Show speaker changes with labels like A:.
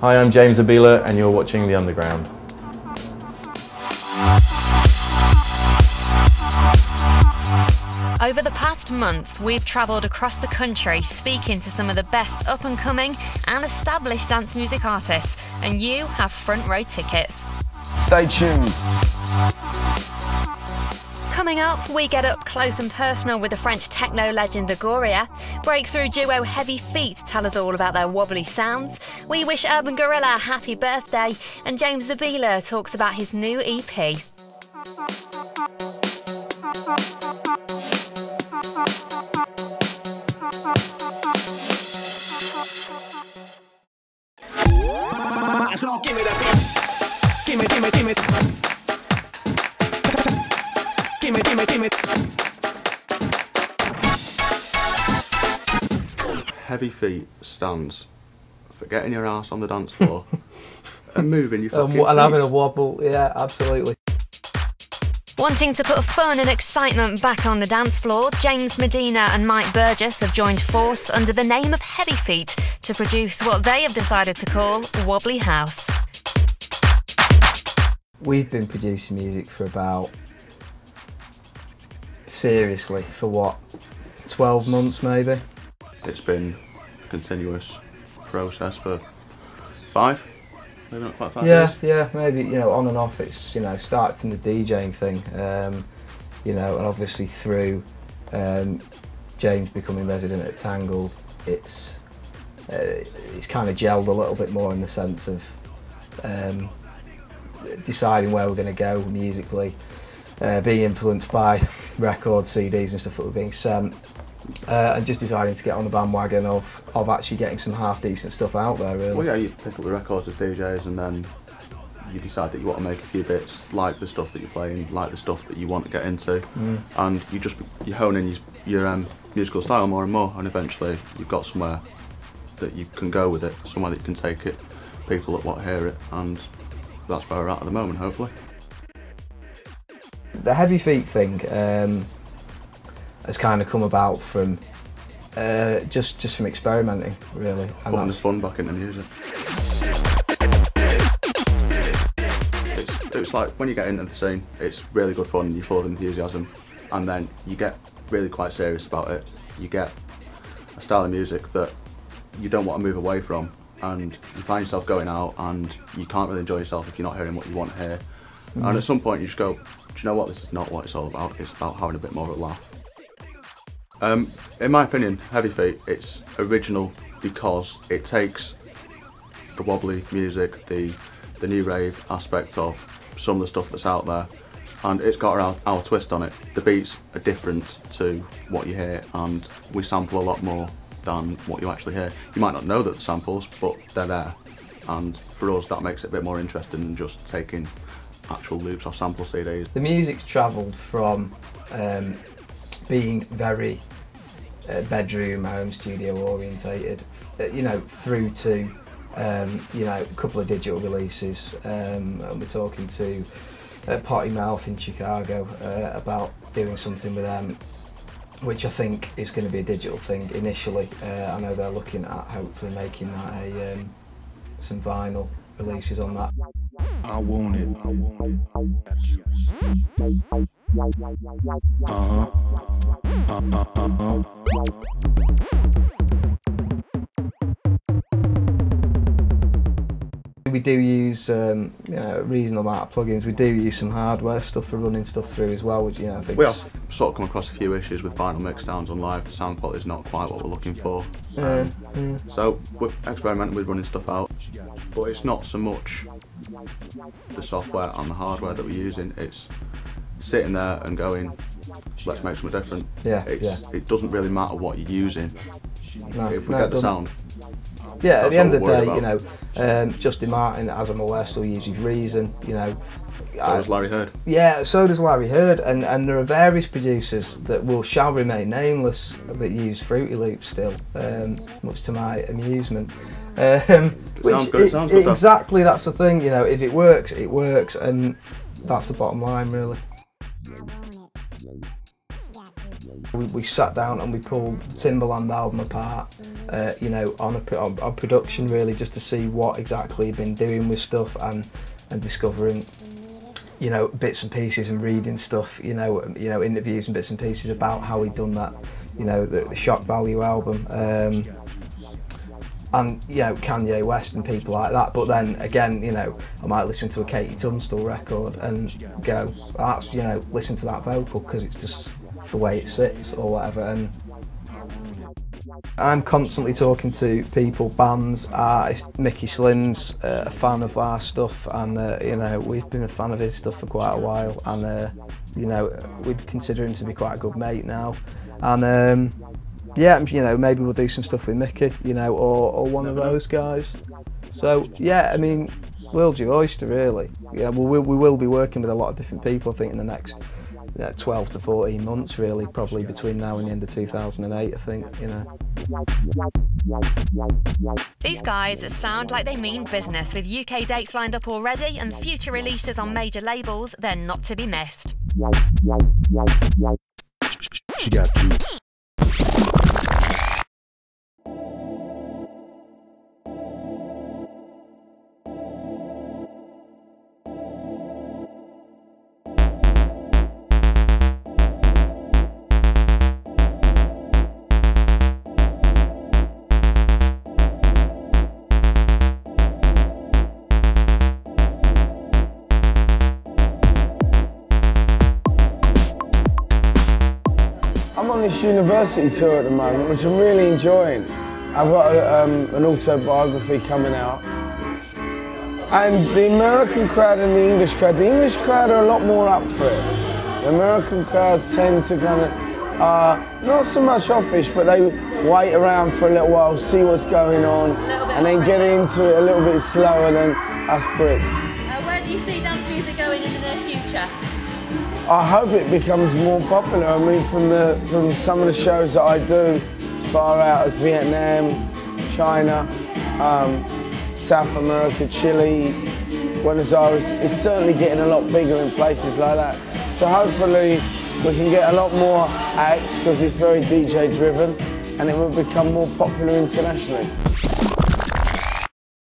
A: Hi, I'm James Abila and you're watching The Underground.
B: Over the past month, we've travelled across the country speaking to some of the best up-and-coming and established dance music artists, and you have front row tickets.
C: Stay tuned.
B: Coming up, we get up close and personal with the French techno legend Agoria. Breakthrough duo HeavyFeet tell us all about their wobbly sounds. We wish Urban Gorilla a happy birthday, and James Zabila talks about his new EP.
D: HeavyFeet stands for getting your ass on the dance floor and moving your fucking feet.
E: And having a wobble, yeah, absolutely.
B: Wanting to put fun and excitement back on the dance floor, James Medina and Mike Burgess have joined force under the name of HeavyFeet to produce what they have decided to call Wobbly House.
E: We've been producing music for about, seriously, for what, 12 months maybe?
D: It's been a continuous process for 5, maybe not quite 5 years.
E: Yeah, maybe, you know, on and off. It's, you know, started from the DJing thing, you know, and obviously through James becoming resident at Tangled, it's kind of gelled a little bit more in the sense of deciding where we're going to go musically, being influenced by records, CDs and stuff that were being sent. And just deciding to get on the bandwagon of actually getting some half decent stuff out there, really.
D: Well, yeah, you pick up the records as DJs and then you decide that you want to make a few bits like the stuff that you're playing, like the stuff that you want to get into, and you hone in your musical style more and more, and eventually you've got somewhere that you can go with it, somewhere that you can take it, people that want to hear it, and that's where we're at the moment, hopefully.
E: The HeavyFeet thing has kind of come about from just from experimenting, really. And
D: putting the fun back into music. It's like when you get into the scene, it's really good fun, you're full of enthusiasm, and then you get really quite serious about it. You get a style of music that you don't want to move away from, and you find yourself going out and you can't really enjoy yourself if you're not hearing what you want to hear. And at some point you just go, do you know what, this is not what it's all about, it's about having a bit more of a laugh. In my opinion, HeavyFeet, it's original because it takes the wobbly music, the new rave aspect of some of the stuff that's out there, and it's got our twist on it. The beats are different to what you hear, and we sample a lot more than what you actually hear. You might not know that the samples, but they're there, and for us that makes it a bit more interesting than just taking actual loops off sample CDs. The
E: music's travelled from being very bedroom, home studio orientated, you know, through to you know, a couple of digital releases, and we're talking to Potty Mouth in Chicago about doing something with them, which I think is going to be a digital thing initially. I know they're looking at hopefully making that some vinyl releases on that.
C: I want it.
E: We do use you know, a reasonable amount of plugins. We do use some hardware stuff for running stuff through as well, which, you know, I think
D: we have sort of come across a few issues with vinyl mixdowns on live. The sound quality is not quite what we're looking for. So we're experimenting with running stuff out, but it's not so much the software and the hardware that we're using, it's sitting there and going, let's make something different. It doesn't really matter what you're using if we get the sound.
E: Yeah, at the end of the day, you know, Justin Martin, as I'm aware, still uses Reason, you know.
D: So does Larry Heard.
E: Yeah, so does Larry Heard, and there are various producers that shall remain nameless that use Fruity Loops still, much to my amusement. Exactly, that's the thing, you know, if it works, and that's the bottom line, really. We sat down and we pulled the Timberland album apart, you know, on production really, just to see what exactly he'd been doing with stuff and discovering, you know, bits and pieces and reading stuff, you know, interviews and bits and pieces about how he'd done that, you know, the Shock Value album, and you know, Kanye West and people like that. But then again, you know, I might listen to a Katie Tunstall record and go, that's, you know, listen to that vocal because it's just the way it sits or whatever. And I'm constantly talking to people, bands, artists. Mickey Slim's a fan of our stuff, and you know, we've been a fan of his stuff for quite a while, and you know, we'd consider him to be quite a good mate now. And yeah, you know, maybe we'll do some stuff with Mickey, you know, or one of those guys. So yeah, I mean, world's your oyster really. Yeah, we will be working with a lot of different people, I think, in the next 12 to 14 months really, probably between now and the end of 2008, I think, you know.
B: These guys sound like they mean business, with UK dates lined up already and future releases on major labels. They're not to be missed.
C: She got juice.
F: I'm on this university tour at the moment, which I'm really enjoying. I've got an autobiography coming out. And the American crowd and the English crowd are a lot more up for it. The American crowd tend to kind of, not so much offish, but they wait around for a little while, see what's going on, and then get into it a little bit slower than us Brits.
B: Where do you see dance music going in the near future?
F: I hope it becomes more popular. I mean, from some of the shows that I do, as far out as Vietnam, China, South America, Chile, Buenos Aires, it's certainly getting a lot bigger in places like that. So hopefully we can get a lot more acts, because it's very DJ driven, and it will become more popular internationally.